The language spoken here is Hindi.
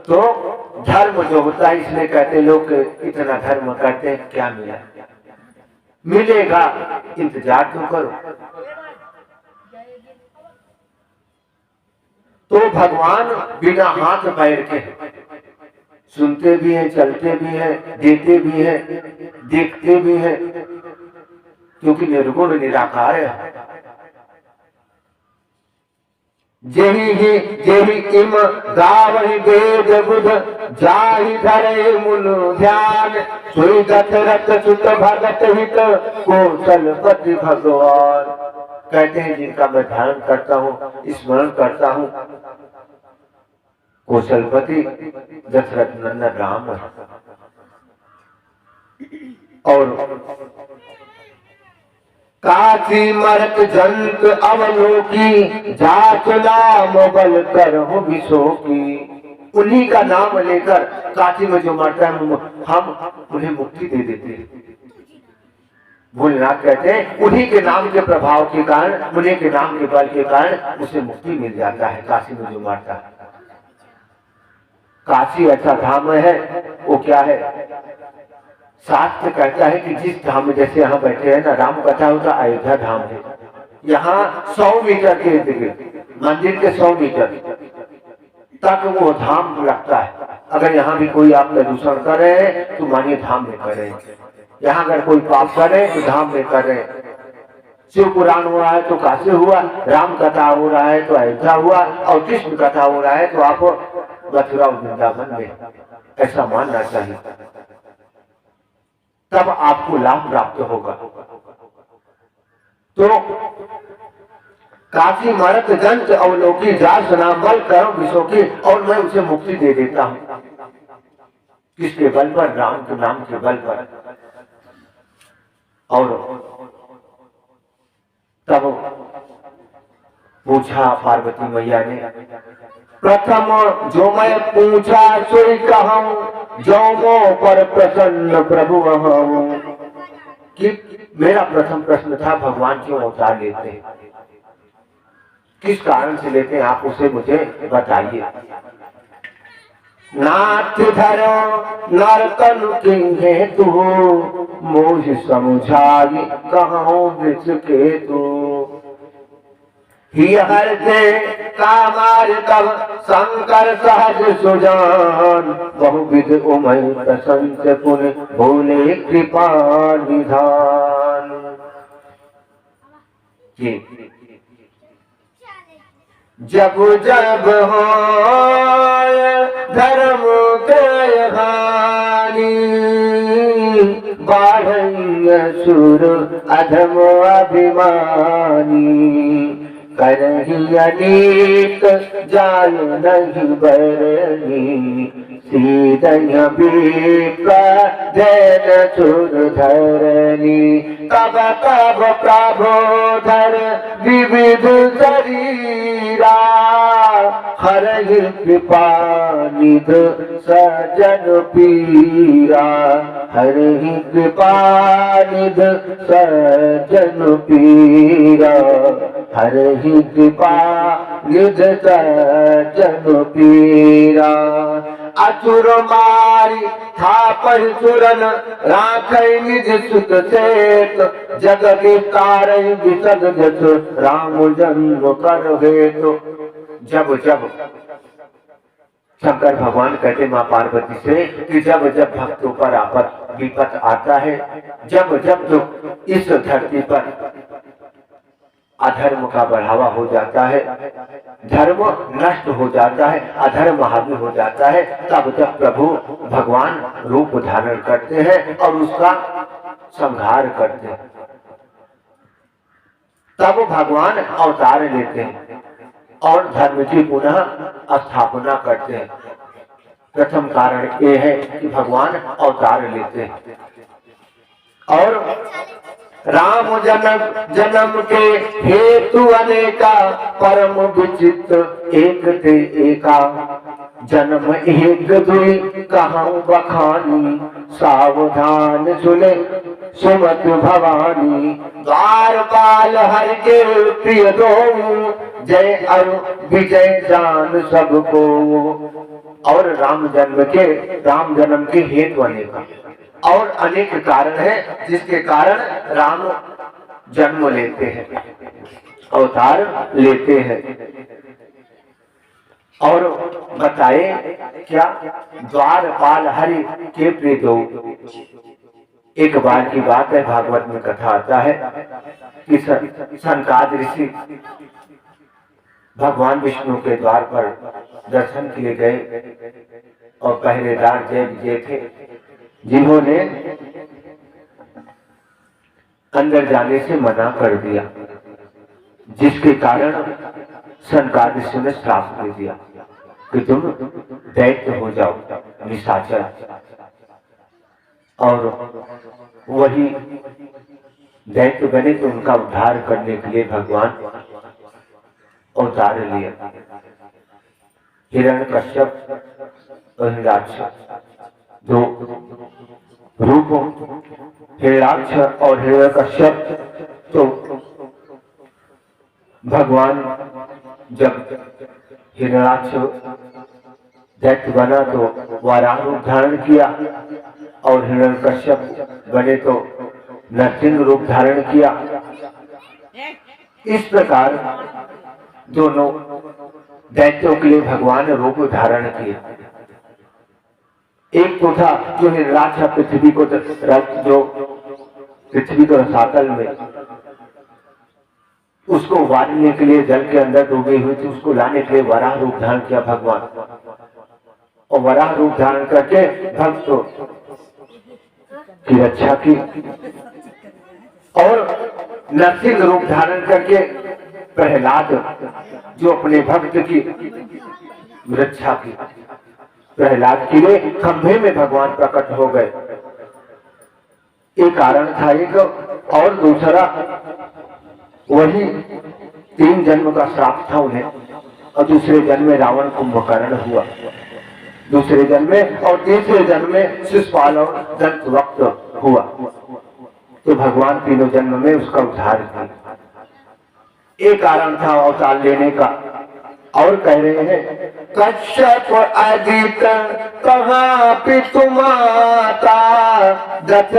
तो धर्म जो होता है, इसलिए कहते लोग इतना धर्म करते हैं, क्या मिला? मिलेगा, इंतजार तो करो। तो भगवान बिना हाथ पैर के सुनते भी हैं, चलते भी हैं, देते भी हैं, देखते भी हैं, क्योंकि निर्गुण निराकार है। जेहि इम गावहि वेद बुध जाहि धरे मुन ध्यान, सोई दशरथ सुत भगत हित कौशलपति भगवान। कहते हैं जिनका मैं ध्यान करता हूँ, स्मरण करता हूँ, कौशलपति दशरथ नंदन राम है। और काशी मरत जंत अवलोकी, जात नाम बल करहु विशोकी। उन्हीं का नाम लेकर काशी में जो मरता है हम उन्हें मुक्ति दे देते हैं। भोलेनाथ कहते हैं उन्हीं के नाम के प्रभाव के कारण, उन्हीं के नाम के बल के कारण उसे मुक्ति मिल जाता है। काशी में जो मरता है, काशी ऐसा धाम है, वो क्या है? शास्त्र कहता है कि जिस धाम में, जैसे यहाँ बैठे हैं ना, राम कथा होता अयोध्या धाम है। यहाँ 100 मीटर के मंदिर के 100 मीटर तक वो धाम लगता है। अगर यहाँ भी कोई आप प्रदूषण कर रहे हैं तो मानिए धाम में कर रहे हैं। यहाँ अगर कोई पाप कर रहे हैं तो धाम में कर रहे हैं। शिव पुराण हो रहा है तो काशी हुआ, राम कथा हो रहा है तो अयोध्या हुआ, और कृष्ण कथा हो रहा है तो आप मथुरा वृंदावन में। ऐसा मानना चाहिए, तब आपको लाभ प्राप्त होगा। तो काशी मरत जंत अवलोकी, जास नाम बल करम विशोकी, और मैं उसे मुक्ति दे देता हूं। किसके बल पर? राम के नाम के बल पर। और तब पूछा पार्वती मैया ने, प्रथम जो मैं पूछा सोई कहूं, जो मो पर प्रसन्न प्रभु हूं। कि मेरा प्रथम प्रश्न था, भगवान क्यों अवतार लेते हैं, किस कारण से लेते हैं, आप उसे मुझे बताइए। नाथ धरो नरतनु किन्हे तू, मोह समझाई कहूं विष के तू। हर से कामार तब शंकर सहज सुजान, बहुविध उमय प्रशंस पुन भोले कृपा निधान। जब जब हो धर्म के हानि, बाढ़ सुर अधम अभिमानी। करही अनेक जाय नहीं बरनी, सीधय विप्रधन सुर धरनी। तब तब प्रबोधर विविध शरीरा, हरहि कृपा निध सजन पीरा। हरहि कृपा निध सजन पीरा, हरहि कृपा निध सजन पीरा। असुर मारी था परसुरन, राखै निज सुत सेत। जग विस्तारै विसग जस, राम जन्म कर हेतु। जब जब शंकर भगवान कहते माँ पार्वती से कि जब जब भक्तों पर आपद विपत आता है, जब जब जो इस धरती पर अधर्म का बढ़ावा हो जाता है, धर्म नष्ट हो जाता है, अधर्म हावी हो जाता है, तब जब प्रभु भगवान रूप धारण करते हैं और उसका संहार करते हैं, तब भगवान अवतार लेते हैं और धर्म की पुनः स्थापना करते हैं। प्रथम कारण ये है कि भगवान अवतार लेते हैं। और राम जन्म के हेतु अनेका, परम विचित्र एक ते एका। जन्म एक दुई कहूं बखानी, सावधान सुने सुमत भवानी। द्वार पाल हर के प्रिय दो, जय अरु विजय जान सबको। और राम जन्म के हेतु अनेक और अनेक कारण है जिसके कारण राम जन्म लेते हैं, अवतार लेते हैं। और बताए क्या, द्वारपाल हरि के प्रिय दो। एक बार की बात है, भागवत में कथा आता है कि सनकादिक ऋषि भगवान विष्णु के द्वार पर दर्शन के लिए गए और पहरेदार जय विजय थे, जिन्होंने अंदर जाने से मना कर दिया, जिसके कारण सनकादिक ऋषि ने श्राप दे दिया कि तुम दैत्य हो जाओ, निशाचर। और वही दैत्य बने तो उनका उद्धार करने के लिए भगवान अवतार लिया। हिरण्यकश्यप और हिरण्याक्ष दो रूप, हिरण्याक्ष और हिरण्यकश्यप। तो भगवान जब हिरण्याक्ष दैत्य बना तो वाराह रूप धारण किया और हिरण्यकश्यप बने तो नरसिंह रूप धारण किया। इस प्रकार दोनों दैत्यों के लिए भगवान रूप धारण किए। एक तो था जो हिरण्याक्ष पृथ्वी को, जो पृथ्वी को रसातल में उसको उबारने के लिए जल के अंदर डूबी हुई थी, उसको लाने के लिए वराह रूप धारण किया भगवान, और वराह रूप धारण करके भक्तों की रक्षा की। और नरसिंह रूप धारण करके प्रहलाद, जो अपने भक्त की रक्षा की, प्रहलाद के लिए खंभे में भगवान प्रकट हो गए। एक कारण था एक, और दूसरा वही 3 जन्म का श्राप था उन्हें, और दूसरे जन्म में रावण कुंभकर्ण हुआ, दूसरे जन्म में, और तीसरे जन्म में शिशुपाल और दंतवक्त हुआ। तो भगवान तीनों जन्म में उसका उद्धार किया। एक कारण था अवतार लेने का। और कह रहे हैं, कश्यप आदित्य कहाँ पितु माता दशरथ